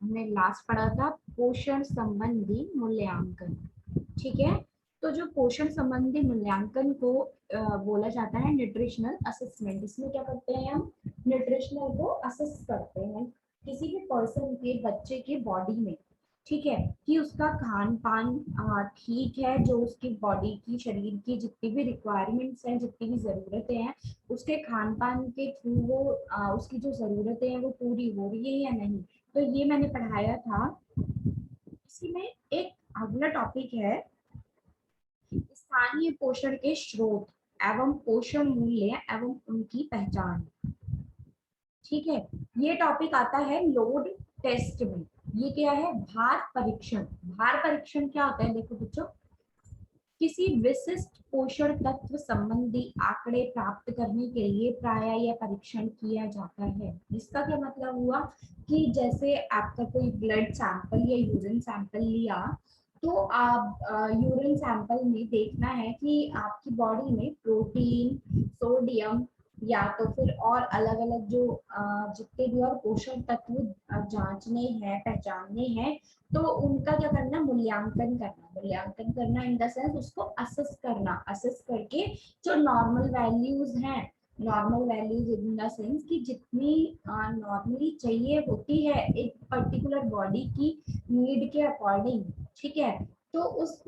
Last पढ़ा था पोषण संबंधी मूल्यांकन। ठीक है, तो जो पोषण संबंधी मूल्यांकन को बोला जाता है न्यूट्रिशनल असेसमेंट। इसमें क्या करते हैं हम, न्यूट्रिशनल को असेस करते हैं किसी भी पर्सन के, बच्चे के बॉडी में। ठीक है, कि उसका खान पान ठीक है, जो उसकी बॉडी की, शरीर की जितनी भी रिक्वायरमेंट्स हैं, जितनी भी ज़रूरतें हैं, उसके खान पान के थ्रू वो उसकी जो ज़रूरतें हैं वो पूरी हो रही है या नहीं। तो ये मैंने पढ़ाया था। इसी में एक अगला टॉपिक है स्थानीय पोषण के स्रोत एवं पोषण मूल्य एवं उनकी पहचान। ठीक है, ये टॉपिक आता है लोड टेस्ट में। ये क्या है, भार परीक्षण। भार परीक्षण क्या होता है, देखो बच्चों, किसी विशिष्ट पोषण तत्व संबंधी आंकड़े प्राप्त करने के लिए प्राय यह परीक्षण किया जाता है। इसका क्या मतलब हुआ कि जैसे आपका कोई ब्लड सैंपल या यूरिन सैंपल लिया, तो आप यूरिन सैंपल में देखना है कि आपकी बॉडी में प्रोटीन, सोडियम या तो फिर और अलग अलग जो जितने भी और पोषण तत्व जांचने हैं, पहचानने हैं, तो उनका क्या करना, मूल्यांकन करना। मूल्यांकन करना इन द सेंस उसको असेस करना, असेस करके जो नॉर्मल वैल्यूज हैं, normal values in the sense कि जितनी नॉर्मली चाहिए होती है एक पर्टिकुलर बॉडी की नीड के अकॉर्डिंग। ठीक है, तो उस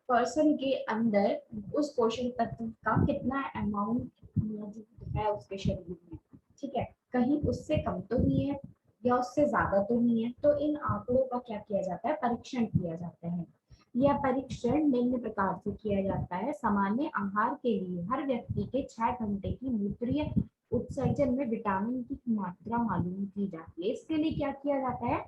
पर्सन के अंदर उस पोषण तत्व का कितना अमाउंट मौजूद है उसके शरीर में। ठीक है, कहीं उससे कम तो नहीं है या उससे ज्यादा तो नहीं है। तो इन आंकड़ों का क्या किया जाता है, परीक्षण किया जाता है। यह परीक्षण निम्न प्रकार से किया जाता है। सामान्य आहार के लिए हर व्यक्ति के 6 घंटे की मूत्रीय उत्सर्जन में विटामिन की मात्रा मालूम की जाती है। इसके लिए क्या किया जाता है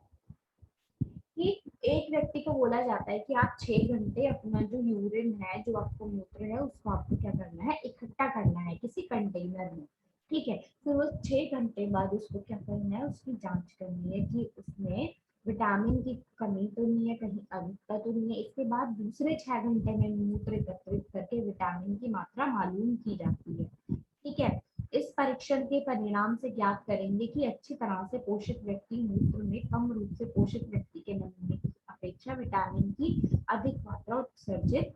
कि एक व्यक्ति को बोला जाता है कि आप 6 घंटे अपना जो यूरिन है, जो आपको मूत्र है, उसको आपको क्या करना है, इकट्ठा करना है किसी कंटेनर में। ठीक है, फिर वो 6 घंटे बाद उसको क्या करना है, उसकी जांच करनी है कि उसमें विटामिन की कमी तो नहीं है, कहीं अधिकता तो नहीं है। इसके बाद दूसरे 6 घंटे में मूत्र एकत्रित करके विटामिन की मात्रा मालूम की जाती है। ठीक है, इस परीक्षण के परिणाम से ज्ञात करेंगे कि अच्छी तरह से पोषित व्यक्ति मूत्र में कम रूप से पोषित व्यक्ति के नमूने की अपेक्षा विटामिन की अधिक मात्रा उत्सर्जित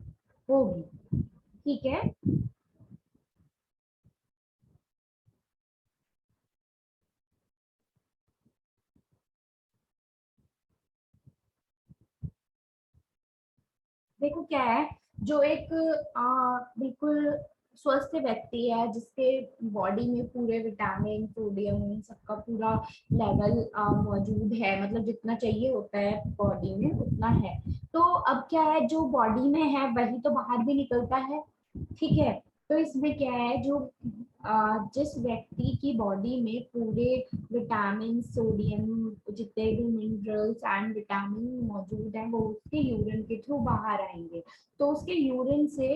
होगी। ठीक है, देखो क्या है, जो एक बिल्कुल स्वस्थ व्यक्ति है, जिसके बॉडी में पूरे विटामिन, सोडियम, इन सबका पूरा लेवल मौजूद है, मतलब जितना चाहिए होता है बॉडी में उतना है। तो अब क्या है, जो बॉडी में है वही तो बाहर भी निकलता है। ठीक है, तो इसमें क्या है, जो जिस व्यक्ति की बॉडी में पूरे विटामिन, सोडियम, जितने भी मिनरल्स एंड विटामिन मौजूद हैं, वो उसके यूरिन के थ्रू बाहर आएंगे। तो उसके यूरिन से,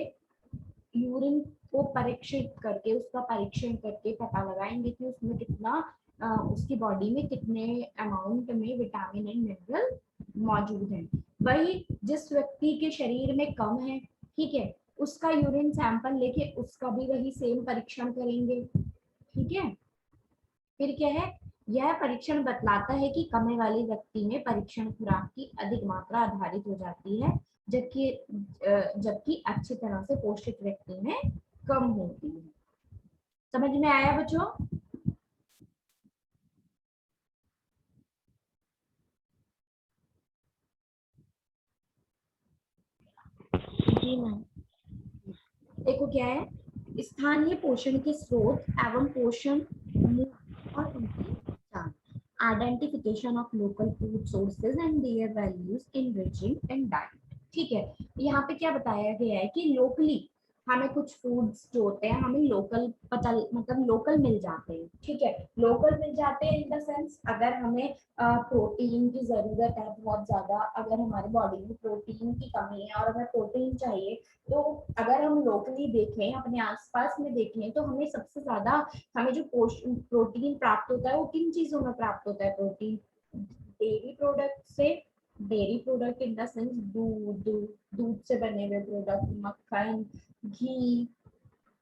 यूरिन को परीक्षित करके, उसका परीक्षण करके पता लगाएंगे कि उसमें कितना उसकी बॉडी में कितने अमाउंट में विटामिन एंड मिनरल मौजूद हैं। वही जिस व्यक्ति के शरीर में कम है, ठीक है, उसका यूरिन सैंपल लेके उसका भी वही सेम परीक्षण करेंगे। ठीक है, फिर क्या है, यह परीक्षण बतलाता है कि कमी वाले व्यक्ति में परीक्षण खुराक की अधिक मात्रा आधारित हो जाती है, जबकि जबकि अच्छी तरह से पोषित व्यक्ति में कम होती है। समझ में आया बच्चों? जी मैम। देखो क्या है, स्थानीय पोषण के स्रोत एवं पोषण मूल्य और उनकी पहचान। Identification of local food sources and there values in reaching and diet. ठीक है, यहाँ पे क्या बताया गया है कि लोकली हमें कुछ फूड्स जो होते हैं हमें लोकल पता, मतलब लोकल मिल जाते हैं। ठीक है, लोकल मिल जाते हैं इन द सेंस, अगर हमें प्रोटीन की जरूरत है बहुत ज्यादा, अगर हमारी बॉडी में प्रोटीन की कमी है और हमें प्रोटीन चाहिए, तो अगर हम लोकली देखें, अपने आसपास में देखें, तो हमें सबसे ज्यादा, हमें जो प्रोटीन प्राप्त होता है वो किन चीजों में प्राप्त होता है, प्रोटीन डेयरी प्रोडक्ट से। Dairy product in the sense दूध, दूध से बने हुए प्रोडक्ट, मक्खन, घी,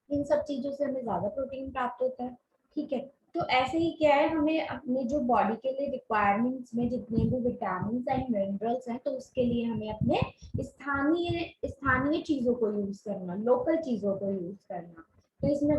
इन सब चीजों से हमें ज्यादा प्रोटीन प्राप्त होता है। ठीक है, तो ऐसे ही क्या है, हमें अपने जो बॉडी के लिए रिक्वायरमेंट्स में जितने भी विटामिन एंड मिनरल्स हैं, तो उसके लिए हमें अपने स्थानीय स्थानीय चीजों को यूज करना, लोकल चीजों को यूज करना। तो इसमें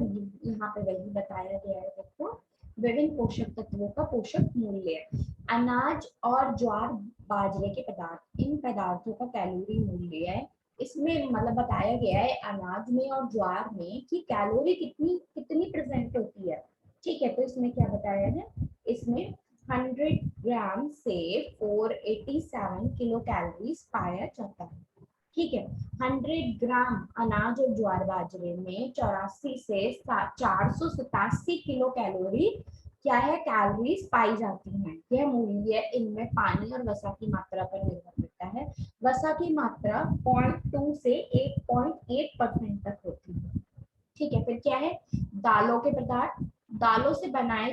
यहाँ पे वही बताया गया है, देखो विभिन्न पोषक तत्वों का पोषक मूल्य। अनाज और ज्वार बाजरे के पदार्थ, इन पदार्थों का कैलोरी मूल्य है। इसमें मतलब बताया गया है अनाज में और ज्वार में कि कैलोरी कितनी कितनी प्रेजेंट होती है। ठीक है, तो इसमें क्या बताया है, इसमें 100 ग्राम से 487 किलो कैलोरीज पाया जाता है। ठीक है, 100 ग्राम अनाज और ज्वार बाजरे में 84 से 487 किलो कैलोरी क्या है, कैलोरीज पाई जाती हैं। यह मूल्य इनमें पानी और वसा की मात्रा पर निर्भर करता है। वसा की मात्रा 0.2 से 8.8% तक होती है। ठीक है, फिर क्या है, दालों के पदार्थ, दालों से बनाए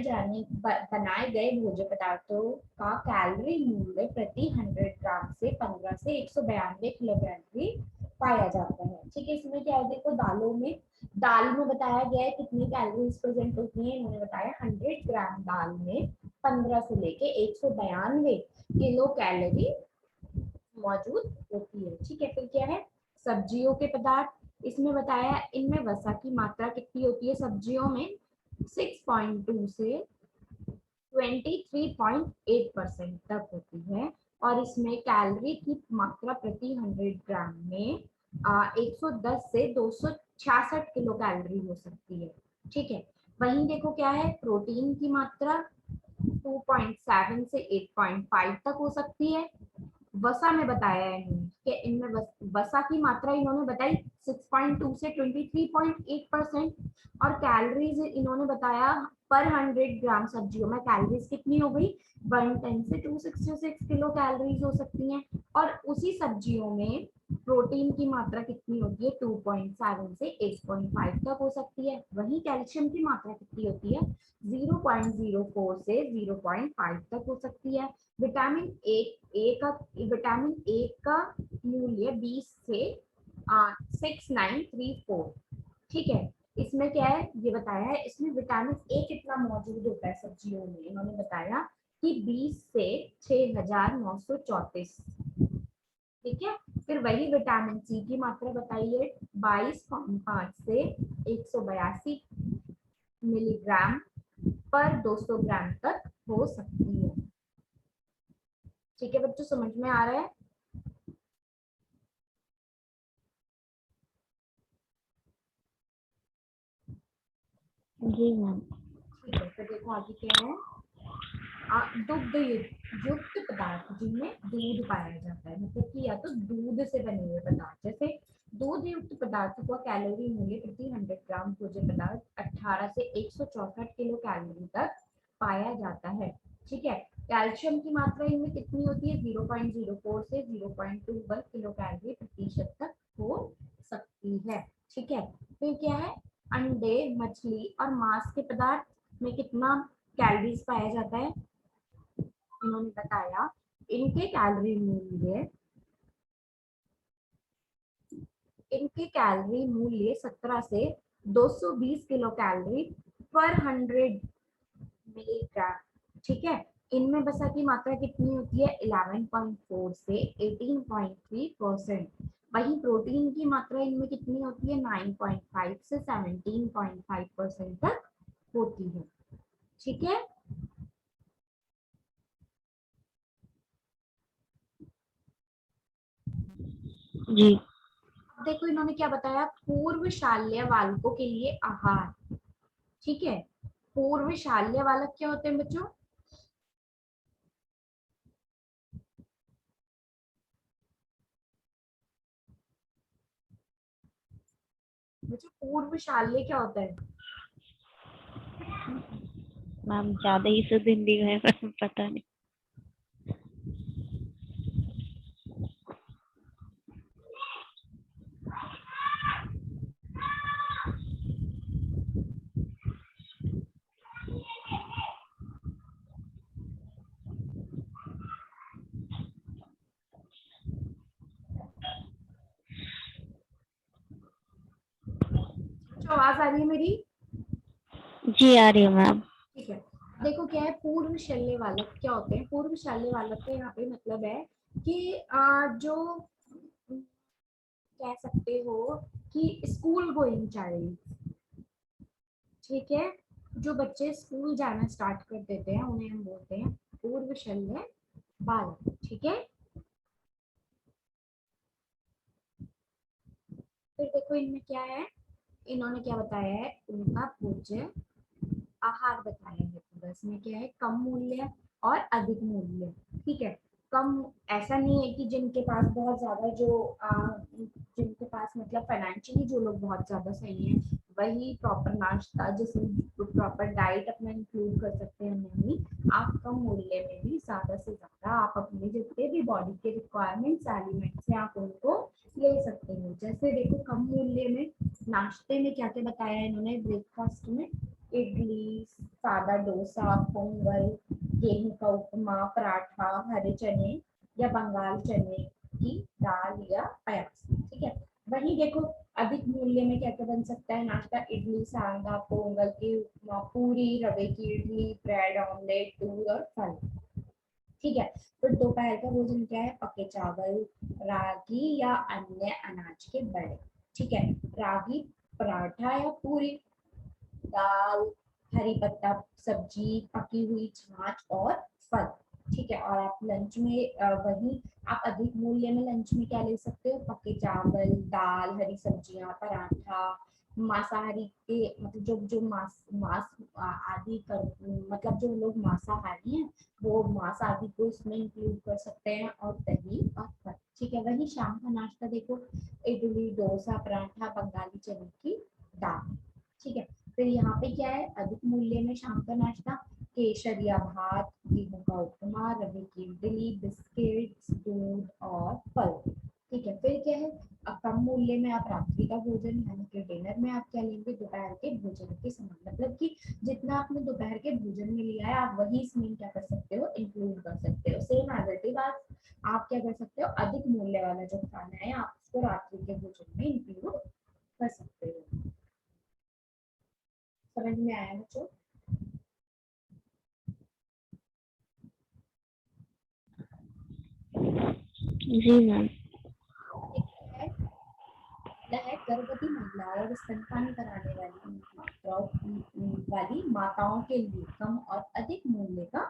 गए भोज्य पदार्थों का कैलोरी मूल्य प्रति 100 ग्राम से 15 से 192 किलो कैलोरी पाया जाता है। ठीक है, इसमें क्या है, देखो दालों में, दाल में बताया गया है कितनी कैलोरीज प्रेजेंट होती है, इन्होंने बताया 100 ग्राम दाल में 15 से लेके 192 किलो कैलोरी मौजूद होती है। ठीक है, फिर क्या है, सब्जियों के पदार्थ, इसमें बताया इनमें वसा की मात्रा कितनी होती है सब्जियों में, 6.2 से 23.8% तक होती है। और इसमें कैलोरी की मात्रा प्रति 100 ग्राम में 110 से 266 किलो कैलोरी हो सकती है। ठीक है, वहीं देखो क्या है, प्रोटीन की मात्रा 2.7 से 8.5 तक हो सकती है। वसा में बताया है इन्होंने कि इनमें वसा की मात्रा इन्होंने बताई 6.2 से 23.8%। और कैलोरीज इन्होंने बताया पर 100 ग्राम सब्जियों में कैलोरीज कितनी हो गई, 110 से 266 किलो कैलोरीज हो सकती हैं। और उसी सब्जियों में प्रोटीन की मात्रा कितनी होती है, 2.7 से 8.5 तक हो सकती है। वहीं कैल्शियम की मात्रा कितनी होती है, 0.04 से 0.5 तक हो सकती है। विटामिन ए का मूल्य 20 से 6934। ठीक है, इसमें क्या है, ये बताया है इसमें विटामिन ए कितना मौजूद होता है सब्जियों में, इन्होंने बताया कि 20 से 6934। ठीक है, फिर वही विटामिन सी की मात्रा बताइए, 22.5 से 182 मिलीग्राम पर 200 ग्राम तक हो सकती है। ठीक है बच्चों, समझ में आ रहा है? जी मैम। ठीक है, तो देखो आगे क्या है, दुग्ध युक्त पदार्थ जिनमें दूध पाया जाता है, मतलब कि या तो दूध से बने हुए पदार्थ, जैसे दूध युक्त पदार्थों का कैलोरी मूल्य प्रति 100 ग्राम भोज्य पदार्थ 18 से 164 किलो कैलोरी तक पाया जाता है। ठीक है, कैल्शियम की मात्रा इनमें कितनी होती है, 0.04 से 0.21 किलो कैलोरी प्रतिशत तक हो सकती है। ठीक है, फिर क्या है, अंडे, मछली और मांस के पदार्थ में कितना कैलोरीज पाया जाता है, उन्होंने बताया इनके कैलोरी मूल्य 17 से 220 किलो कैलोरी पर 100 मिलीग्राम। ठीक है, इनमें वसा की मात्रा कितनी होती है, 11.4 से 18.3%। वहीं प्रोटीन की मात्रा इनमें कितनी होती है, 9.5 से 17.5% तक होती है। ठीक है, जी। देखो इन्होंने क्या बताया, पूर्व शाल्य बालकों के लिए आहार। ठीक है, पूर्व शाल्य बालक क्या होते हैं बच्चों, बच्चों पूर्व शाल्य क्या होता है, मैम ज्यादा ही शुद्ध हिंदी में पता नहीं। बच्चों आवाज आ रही है मेरी? जी आ रही है मैम। ठीक है, देखो क्या है, पूर्व शल्य बालक क्या होते हैं? पूर्व शल्य बालक का यहाँ पे मतलब है कि जो कह सकते हो कि स्कूल गोइंग चाइल्ड, ठीक है, जो बच्चे स्कूल जाना स्टार्ट कर देते हैं उन्हें हम बोलते हैं पूर्व शल्य बालक, ठीक है। फिर देखो इनमें क्या है, इन्होंने क्या बताया है, उनका भोज्य आहार बताया है पूरा। इसमें क्या है, कम मूल्य और अधिक मूल्य, ठीक है। कम, ऐसा नहीं है कि जिनके पास बहुत ज्यादा जिनके पास मतलब फाइनेंशियली जो लोग बहुत ज्यादा सही हैं वही प्रॉपर नाश्ता, जिसमें प्रॉपर डाइट अपना इंक्लूड कर सकते हैं। नहीं, आप कम मूल्य में भी ज्यादा से ज्यादा आप अपने जितने भी बॉडी के रिक्वायरमेंट्स एलिमेंट्स हैं आप उनको ले सकते हो। जैसे देखो कम मूल्य में नाश्ते में क्या क्या बताया है इन्होंने, ब्रेकफास्ट में इडली, सादा डोसा, पोंगल, गेहूं का उपमा, पराठा, हरे चने या बंगाल चने की दाल या अयास, ठीक है। वही देखो अधिक मूल्य में क्या क्या बन सकता है नाश्ता, इडली, सांगा, पोंगल की उपमा, पूरी, रवे की इडली, ब्रेड ऑमलेट, दूध और फल, ठीक है। फिर दोपहर का भोजन क्या है, पके चावल, रागी या अन्य अनाज के बड़े, ठीक है। रागी पराठा या पूरी, दाल, हरी पत्ता सब्जी, पकी हुई छाछ और फल, ठीक है। और आप लंच में वही आप अधिक मूल्य में लंच में क्या ले सकते हो, पके चावल, दाल, हरी सब्जियां, पराठा, मांसाहारी के मतलब जो मांस मांस आदि कर मतलब जो लोग मांसाहारी हैं वो मांस आदि को इसमें इंक्लूड कर सकते हैं, और दही और फल, ठीक है। वही शाम का नाश्ता देखो, इडली, डोसा, पराठा, बंगाली चने की दाल, ठीक है। फिर यहाँ पे क्या है, अधिक मूल्य में शाम का नाश्ता, केसर या भात, गेहूं का उपमा, रवे की इडली, बिस्किट, दूध और फल, ठीक है। फिर क्या है, कम मूल्य में आप रात्रि का भोजन यानी कि डिनर में आप क्या लेंगे, दोपहर के भोजन के समान, मतलब कि जितना आपने दोपहर के भोजन में लिया है आप वही इसमें क्या कर सकते हो, इंक्लूड कर सकते हो। सेम एज इट इज आप क्या कर सकते हो, अधिक मूल्य वाला जो खाना है आप उसको रात्रि के भोजन में इंक्लूड कर सकते हो। समझ में आया बच्चों? जी मैम। एक है है गर्भवती महिलाओं और स्तनपान कराने वाली माताओं के लिए कम और अधिक मूल्य का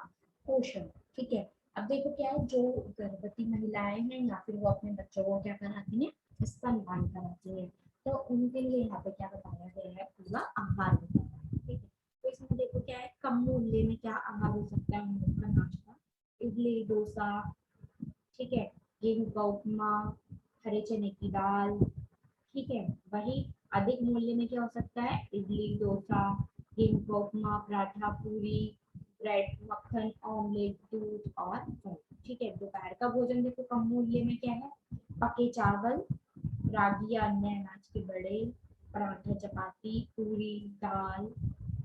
पोषण, ठीक है। अब देखो क्या है, जो गर्भवती महिलाएं हैं या फिर वो अपने बच्चों को क्या कराती हैं, स्तनपान कराती हैं, तो उनके लिए यहाँ पे क्या बताया गया है, पूरा आहार बताया है, ठीक है। तो इसमें देखो क्या है, कम मूल्य में क्या आहार हो सकता है उन लोग का नाश्ता, इडली, डोसा, ठीक है, गेहूं का उपमा, हरे चने की दाल, ठीक है। वही अधिक मूल्य में क्या हो सकता है, इडली, डोसा, गेहूं का उपमा, पराठा, पूरी, ब्रेड, मक्खन, ऑमलेट, दूध और फल, ठीक है। दोपहर का भोजन देखो कम मूल्य में क्या है, पके चावल, रागी या अन्य अनाज के बड़े, पराठा, चपाती, पूरी, दाल,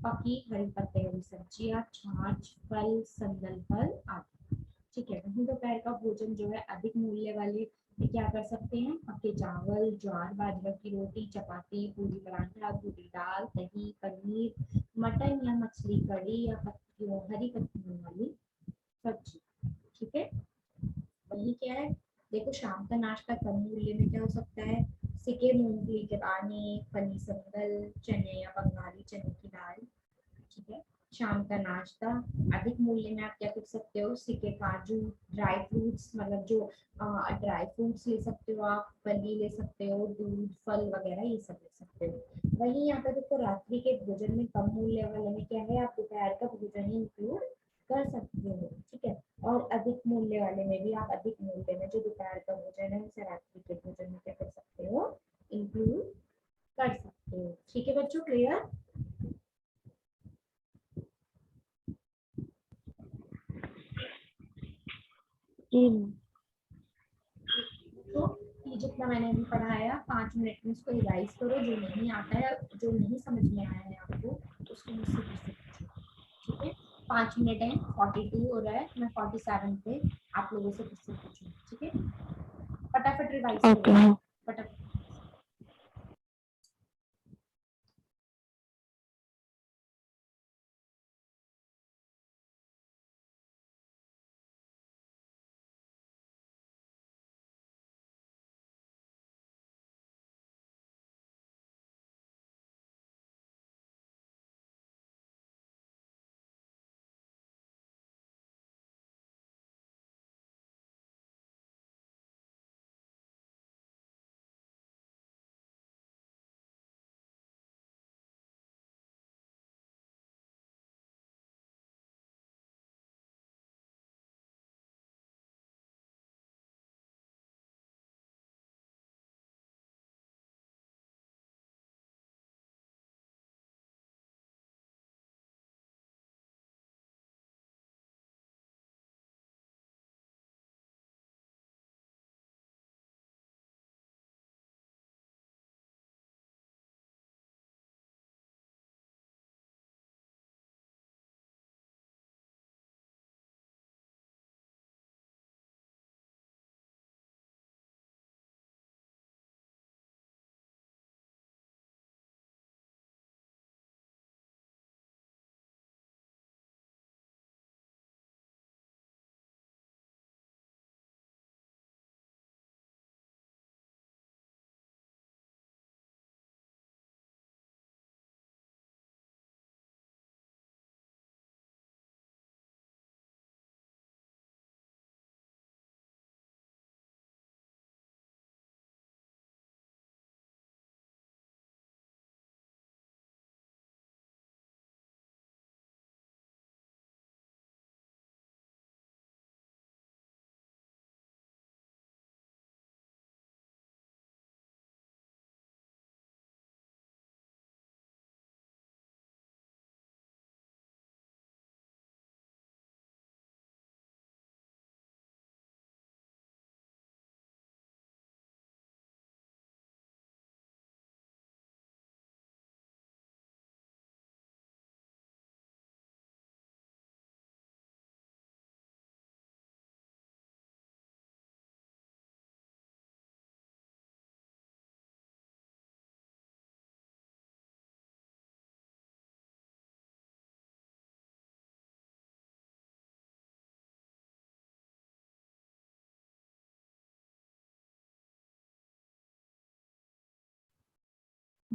पकी हरी पत्ते वाली सब्जियां, छाछ, फल, संदल फल आदि, ठीक है। वहीं दोपहर का भोजन जो है अधिक मूल्य वाले में क्या कर सकते हैं, पके चावल, ज्वार बाजरा की रोटी, चपाती, पूरी, पराठा, पूरी दाल, दही, पनीर, मटन या मछली कड़ी या पत्तियों हरी पत्तियों वाली सब्जी, ठीक है। वही क्या है, देखो शाम का नाश्ता कम मूल्य में क्या हो सकता है, सिके मूंगफली के दाने, फली संदल, चने या बंगाली चने की दाल, ठीक है। शाम का नाश्ता अधिक मूल्य में आप क्या कर सकते हो, सिके काजू, ड्राई फ्रूट्स, मतलब जो ड्राई फ्रूट्स ले सकते हो आप, फली ले सकते हो, दूध, फल वगैरह ये सब ले सकते हो। वहीं यहाँ पे देखो रात्रि के भोजन में कम मूल्य वाले में क्या है, आप दोपहर का भोजन ही इंक्लूड कर सकते हो, ठीक है। और अधिक मूल्य वाले में भी आप अधिक मूल्य में जो दोपहर का भोजन है उसे रात्रि के भोजन में क्या कर सकते हो, इंक्लूड कर सकते हो, ठीक है बच्चों, क्लियर? जी मैम। तो ये जितना मैंने अभी पढ़ाया 5 मिनट में इसको रिवाइज करो, जो नहीं आता है, जो नहीं समझ में आया है आपको उसको मुझसे फिर से पूछो, ठीक है। 5 मिनट है, 42 हो रहा है, मैं 47 पे आप लोगों से फिर से पूछूँ, ठीक है। फटाफट रिवाइज ओके करो, मैम। फटाफट।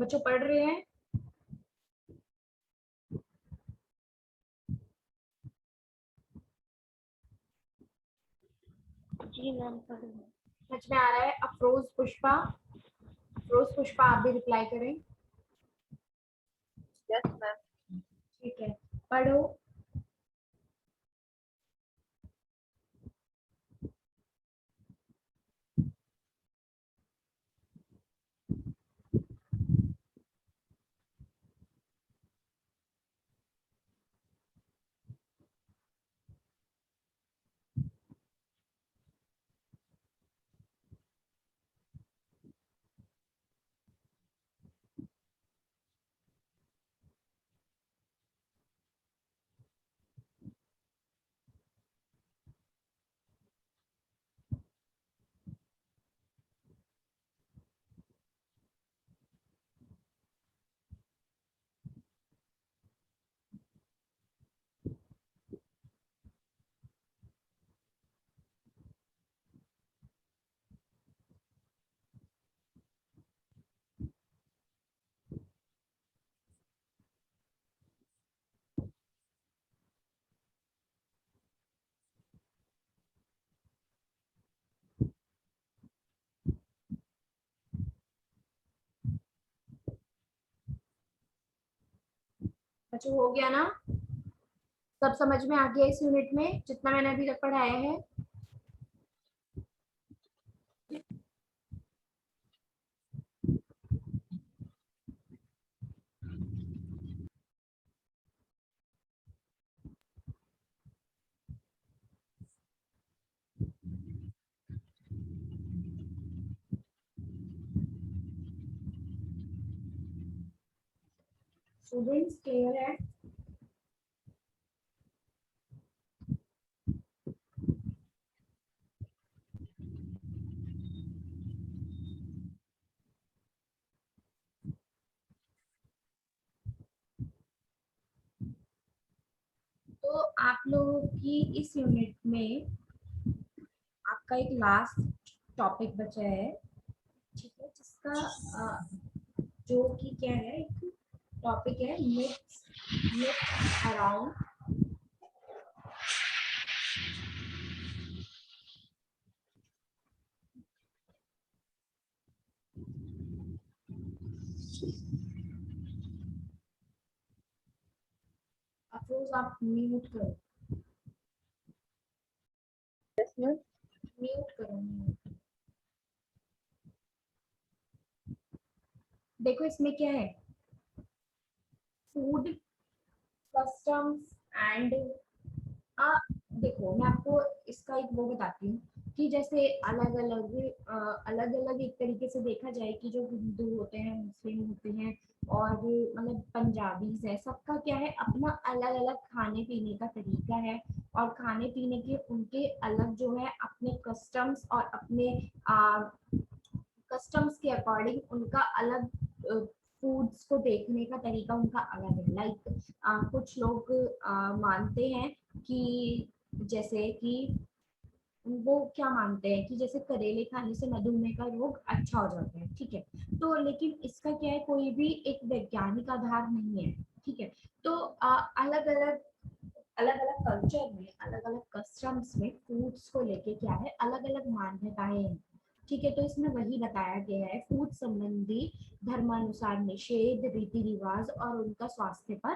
बच्चों पढ़ रहे हैं? जी मैम पढ़ रही हूँ। समझ में आ रहा है? अफरोज पुष्पा, अफरोज पुष्पा आप भी रिप्लाई करें। Yes ma'am. ठीक है, पढ़ो। बच्चों हो गया ना? सब समझ में आ गया इस यूनिट में जितना मैंने अभी तक पढ़ाया है? स्टूडेंट्स क्लियर है? तो आप लोगों की इस यूनिट में आपका एक लास्ट टॉपिक बचा है, ठीक है, जिसका जो कि क्या है, एक टॉपिक है मिथ्स, मिथ्स अराउंड अफरोज आप म्यूट करो, यस मैम। म्यूट करो, म्यूट। देखो इसमें क्या है, फूड कस्टम्स एंड देखो मैं आपको इसका एक वो बताती हूँ कि जैसे अलग अलग अलग अलग एक तरीके से देखा जाए कि जो हिंदू होते हैं, मुस्लिम होते हैं और मतलब पंजाबीज है, सबका क्या है, अपना अलग अलग खाने पीने का तरीका है और खाने पीने के उनके अलग जो है अपने कस्टम्स और अपने कस्टम्स के अकॉर्डिंग उनका अलग फूड्स को देखने का तरीका उनका अलग है। लाइक कुछ लोग मानते हैं कि जैसे कि वो क्या मानते हैं कि जैसे करेले खाने से मधुमेह का रोग अच्छा हो जाता है, ठीक है। तो लेकिन इसका क्या है, कोई भी एक वैज्ञानिक आधार नहीं है, ठीक है। तो अलग अलग अलग अलग कल्चर में, अलग अलग कस्टम्स में फूड्स को लेके क्या है, अलग अलग मान्यताएं हैं, ठीक है। तो इसमें वही बताया गया है, फूड संबंधी धर्मानुसार निषेध, रीति रिवाज और उनका स्वास्थ्य पर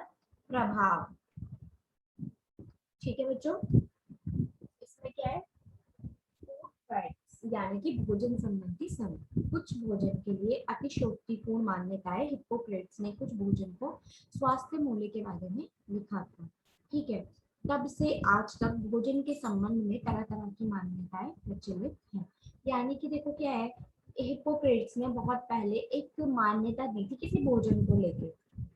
प्रभाव, ठीक है बच्चों। इसमें क्या है, फूड फैक्ट्स यानी कि भोजन संबंधी समय, कुछ भोजन के लिए अतिशयोक्तिपूर्ण मान्यताएं, हिप्पोक्रेट्स ने कुछ भोजन को स्वास्थ्य मूल्य के बारे में लिखा था, ठीक है। तब से आज तक भोजन के संबंध में तरह तरह की मान्यताएं प्रचलित हैं। यानी कि देखो क्या है, हिप्पोक्रेट्स ने बहुत पहले एक मान्यता दी थी किसी भोजन को लेके,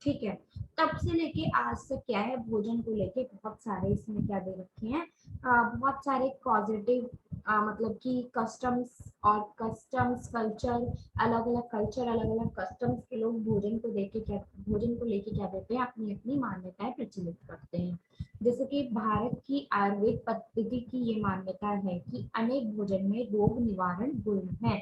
ठीक है। तब से लेके आज तक क्या है, भोजन को लेके बहुत सारे इसमें क्या दे रखे हैं, बहुत सारे पॉजिटिव मतलब कि कस्टम्स और कस्टम्स कल्चर, अलग अलग कल्चर, अलग अलग कस्टम्स के लोग भोजन को देके क्या, भोजन को लेके क्या देते हैं, अपनी अपनी मान्यताएं प्रचलित करते हैं। जैसे कि भारत की आयुर्वेद पद्धति की ये मान्यता है कि अनेक भोजन में रोग निवारण गुण है,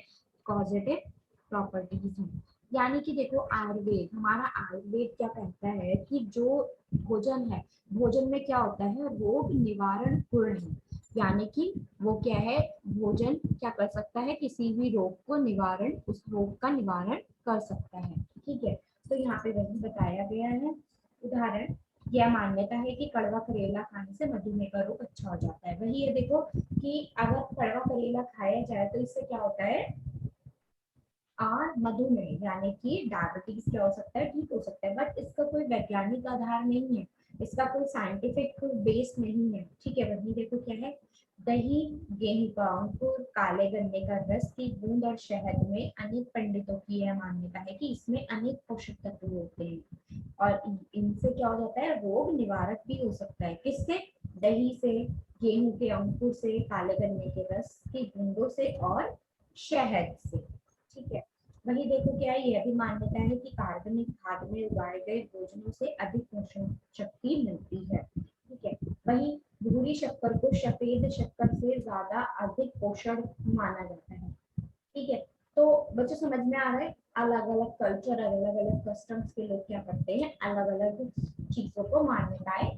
पॉजिटिव प्रॉपर्टीज हैं। यानी कि देखो आयुर्वेद, हमारा आयुर्वेद क्या कहता है कि जो भोजन है, भोजन में क्या होता है, रोग निवारण पूर्ण है। यानी कि वो क्या है, भोजन क्या कर सकता है, किसी भी रोग को निवारण, उस रोग का निवारण कर सकता है। ठीक है, तो यहाँ पे वही बताया गया है। उदाहरण, यह मान्यता है कि कड़वा करेला खाने से मधुमेह का रोग अच्छा हो जाता है। वही है देखो कि अगर कड़वा करेला खाया जाए तो इससे क्या होता है, और मधुमेह यानी कि डायबिटीज क्या हो सकता है, ठीक हो सकता है। बट इसका कोई वैज्ञानिक आधार नहीं है, इसका कोई साइंटिफिक बेस नहीं है। ठीक है, वही देखो क्या है, दही, गेहूं का अंकुर, काले गन्ने का रस की बूंद और शहद में अनेक पंडितों की यह मान्यता है कि इसमें अनेक पोषक तत्व होते हैं और इनसे क्या हो जाता है, रोग निवारक भी हो सकता है। किससे, दही से, गेहूं के अंकुर से, काले गन्ने के रस की बूंदों से और शहद से। ठीक है, वही देखो क्या है, यह भी मान्यता है कि कार्बनिक खाद में उगाए गए भोजनों से अधिक पोषण शक्ति मिलती है। ठीक है, वही भूरी शक्कर को सफेद शक्कर से ज्यादा अधिक पोषण माना जाता है। ठीक है, तो बच्चों समझ में आ रहा है, अलग अलग कल्चर, अलग अलग कस्टम्स के लोग क्या करते हैं, अलग अलग चीजों को मान्यताएं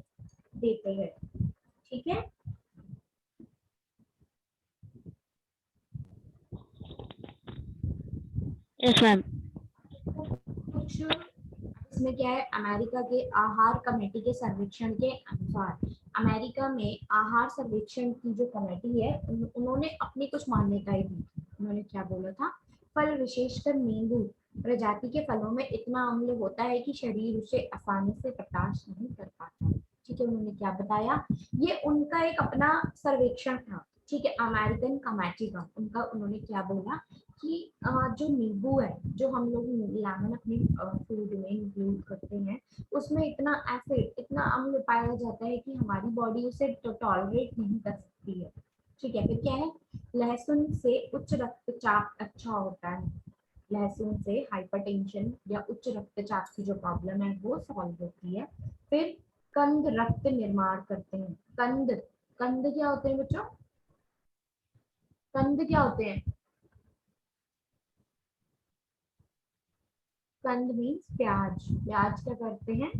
देते हैं। ठीक है, यस मैम। कुछ इसमें क्या है, अमेरिका के आहार कमेटी के सर्वेक्षण के अनुसार, अमेरिका में आहार सर्वेक्षण की जो कमेटी है, उन्होंने अपनी कुछ मान्यताएं दी। उन्होंने क्या बोला था, फल विशेषकर नींबू प्रजाति के फलों में इतना अम्ल होता है कि शरीर उसे आसानी से बर्दाश्त नहीं कर पाता। ठीक है, उन्होंने क्या बताया, ये उनका एक अपना सर्वेक्षण था। ठीक है, अमेरिकन कमेटी का, उनका उन्होंने क्या बोला कि जो नींबू है, जो हम लोग लेमन अपने फूड में इंक्लूड करते हैं, उसमें इतना एसिड, इतना अम्ल पाया जाता है कि हमारी बॉडी उसे टॉलरेट नहीं कर सकती है। ठीक है, फिर क्या है, लहसुन से उच्च रक्तचाप अच्छा होता है। लहसुन से हाइपरटेंशन या उच्च रक्तचाप की जो प्रॉब्लम है वो सॉल्व होती है। फिर कंद रक्त निर्माण करते हैं। कंद, कंद क्या होते हैं बच्चों, कंद क्या होते हैं, कंद मीन्स प्याज। प्याज क्या करते हैं,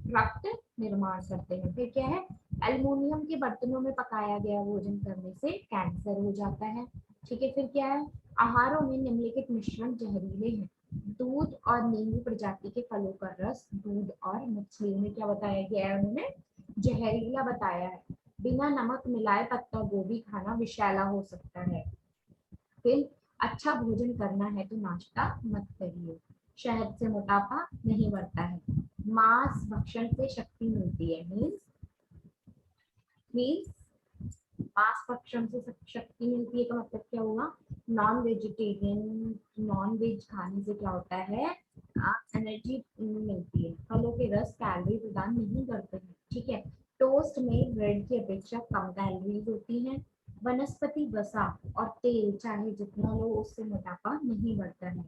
रक्त निर्माण करते हैं। फिर क्या है, एल्युमिनियम के बर्तनों में पकाया गया भोजन करने से कैंसर हो जाता है। ठीक है, फिर क्या है, आहारों में निम्नलिखित मिश्रण जहरीले हैं। दूध और नींबू प्रजाति के फलों का रस, दूध और मछलियों में क्या बताया गया है, उन्होंने जहरीला बताया है। बिना नमक मिलाए पत्ता गोभी खाना विषैला हो सकता है। फिर अच्छा भोजन करना है तो नाश्ता मत करिए। शहद से मोटापा नहीं बढ़ता है। मांस भक्षण से शक्ति मिलती है। मीन्स मांस भक्षण से शक्ति मिलती है, तो मतलब क्या होगा, नॉन वेजिटेरियन, नॉन वेज खाने से क्या होता है, एनर्जी मिलती है। फलों के रस कैलोरी प्रदान नहीं करते हैं। ठीक है, टोस्ट में ब्रेड की अपेक्षा कम कैलोरीज होती हैं। वनस्पति वसा और तेल चाहे जितना लो उससे मोटापा नहीं बढ़ता है।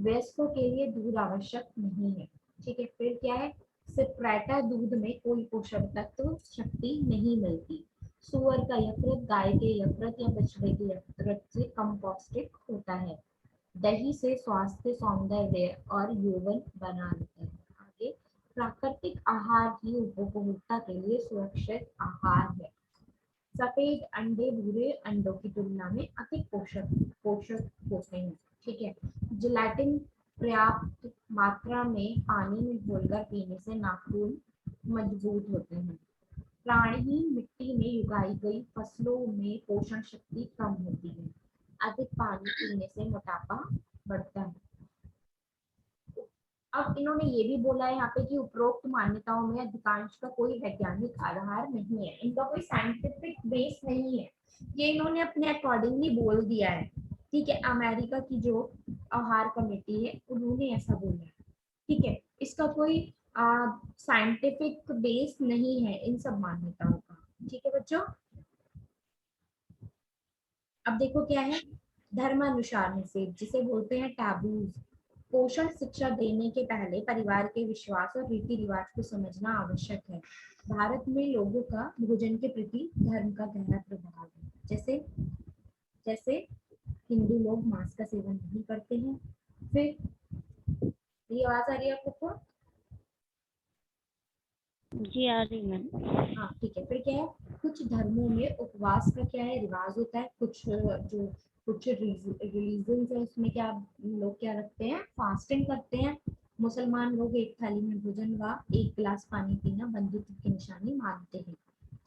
वयस्कों के लिए दूध आवश्यक नहीं है। ठीक है, फिर क्या है, सिप्रेटा दूध में कोई पोषक तत्व शक्ति नहीं मिलती। सुअर का यकृत गाय के यकृत या बछड़े के यकृत से कम पौष्टिक होता है। दही से स्वास्थ्य, सौंदर्य और यौवन बना रहता है। आगे, प्राकृतिक आहार ही उपभोक्ता के लिए सुरक्षित आहार है। सफेद अंडे भूरे अंडों की तुलना में अधिक पोषक पोषक होते हैं। ठीक है, जिलेटिन पर्याप्त मात्रा में पानी में घोलकर पीने से नाखून मजबूत होते हैं। प्राणहीन मिट्टी में उगाई गई फसलों में पोषण शक्ति कम होती है। अधिक पानी पीने से मोटापा बढ़ता है। अब इन्होंने ये भी बोला है यहाँ पे कि उपरोक्त मान्यताओं में अधिकांश का कोई वैज्ञानिक आधार नहीं है, इनका कोई साइंटिफिक बेस नहीं है, ये इन्होंने अपने अकॉर्डिंगली बोल दिया है। ठीक है, अमेरिका की जो आहार कमेटी है उन्होंने ऐसा बोला है। ठीक है, इसका कोई साइंटिफिक बेस नहीं है इन सब मान्यताओं का। ठीक है बच्चों, अब देखो क्या है, धर्मानुसार निषेध जिसे बोलते हैं टैबूज। पोषण शिक्षा देने के पहले परिवार के विश्वास और रीति रिवाज को समझना आवश्यक है। भारत में लोगों का भोजन के प्रति धर्म का गहरा प्रभाव है। जैसे जैसे हिंदू लोग मांस का सेवन नहीं करते हैं। फिर आवाज आ रही है आप लोग को? जी आ रही मैम। हाँ ठीक है। फिर क्या है, कुछ धर्मों में उपवास का क्या है रिवाज होता है। कुछ रिलीजन है उसमें क्या लोग क्या रखते हैं, फास्टिंग करते हैं। मुसलमान लोग एक थाली में भोजन व एक गिलास पानी पीना बंधुत्व की निशानी मानते हैं।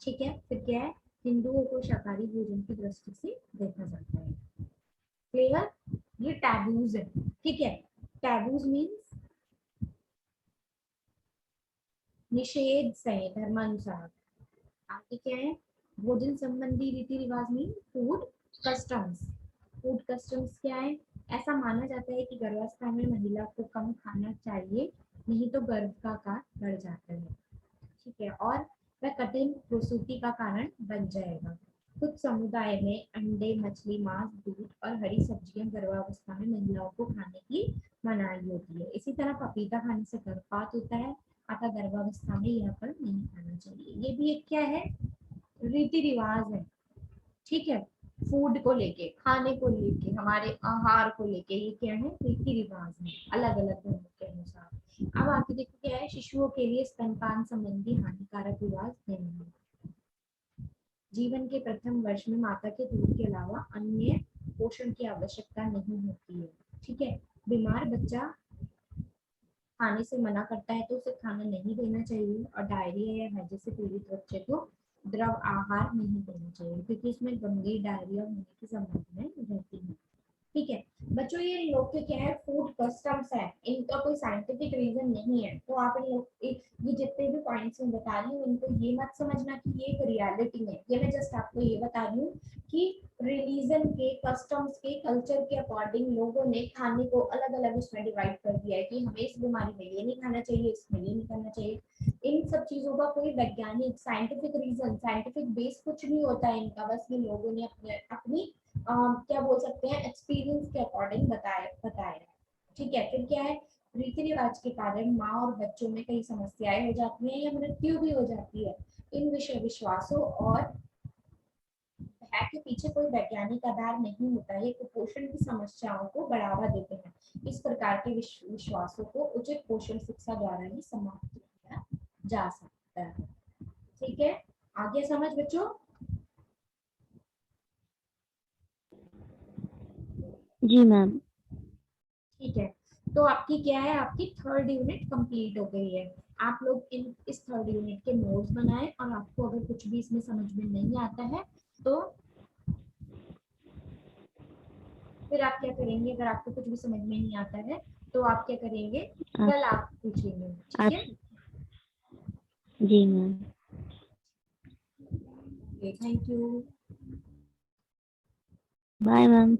ठीक है। फिर क्या है, हिंदुओं को शाकाहारी भोजन की दृष्टि से देखा जाता है। क्लियर? ये टैबूज है। ठीक है। टैबूज मीन्स निषेध से धर्मानुसार। आगे क्या है, भोजन संबंधी रीति रिवाज में फूड कस्टम्स। फूड कस्टम्स क्या है, ऐसा माना जाता है कि गर्भावस्था में महिला को कम खाना चाहिए, नहीं तो गर्भ का आकार बढ़ जाता है। ठीक है। और वह कठिन प्रसूति का कारण बन जाएगा। कुछ समुदाय में अंडे, मछली, मांस, दूध और हरी सब्जियां गर्भावस्था में महिलाओं को खाने की मनाही होती है। इसी तरह पपीता खाने से गर्भपात होता है, अतः गर्भावस्था में यह फल नहीं खाना चाहिए। ये भी एक क्या है, रीति रिवाज है। ठीक है। फूड को लेके, खाने को लेके, हमारे आहार को लेके ये क्या है, रीति रिवाज है अलग अलग धर्मों के अनुसार। अब आगे देखो क्या है, शिशुओं के लिए स्तनपान संबंधी हानिकारक रिवाज नहीं है। जीवन के प्रथम वर्ष में माता के दूध के अलावा अन्य पोषण की आवश्यकता नहीं होती है। ठीक है। बीमार बच्चा खाने से मना करता है तो उसे खाना नहीं देना चाहिए, और डायरिया या हैजे से पीड़ित बच्चे को द्रव आहार नहीं देना चाहिए, क्योंकि इसमें गंभीर डायरिया होने की संभावना रहती है। ठीक है। बच्चों ये लोग के क्या है, फूड कस्टम्स है, इनका कोई साइंटिफिक रीजन नहीं है। तो आप इन लोग ये जितने भी पॉइंट्स मैं बता रही हूँ इनको ये मत समझना कि ये एक रियलिटी है। ये मैं जस्ट आपको ये बता रही हूँ कि रिलीजन के, कस्टम्स के, कल्चर के अकॉर्डिंग लोगों ने खाने को अलग अलग उसमें डिवाइड कर दिया है कि हमें इस बीमारी में ये नहीं खाना चाहिए, इसमें ये नहीं खाना चाहिए। इन सब चीजों का कोई वैज्ञानिक साइंटिफिक रीजन, साइंटिफिक बेस कुछ नहीं होता है इनका। बस ये लोगों ने अपने अपनी क्या बोल सकते हैं, एक्सपीरियंस के अकॉर्डिंग बताया। ठीक है। फिर क्या है, रीति रिवाज के कारण माँ और बच्चों में कई समस्याएं हो जाती हैं या मृत्यु भी हो जाती है। इन विश्वासों और भय के पीछे कोई वैज्ञानिक आधार नहीं होता है, कुपोषण की समस्याओं को बढ़ावा देते हैं। इस प्रकार के विश्वासों को उचित पोषण शिक्षा द्वारा ही समाप्त किया जा सकता है। ठीक है। आगे समझ बच्चों? जी मैम। ठीक है। तो आपकी क्या है, आपकी थर्ड यूनिट कंप्लीट हो गई है। आप लोग इस थर्ड यूनिट के नोट्स बनाएं, और आपको अगर कुछ भी इसमें समझ में नहीं आता है तो फिर आप क्या करेंगे, अगर आपको कुछ भी समझ में नहीं आता है तो आप क्या करेंगे, आप कल आप पूछेंगे। ठीक आप है। जी ma'am. Thank you. Bye ma'am.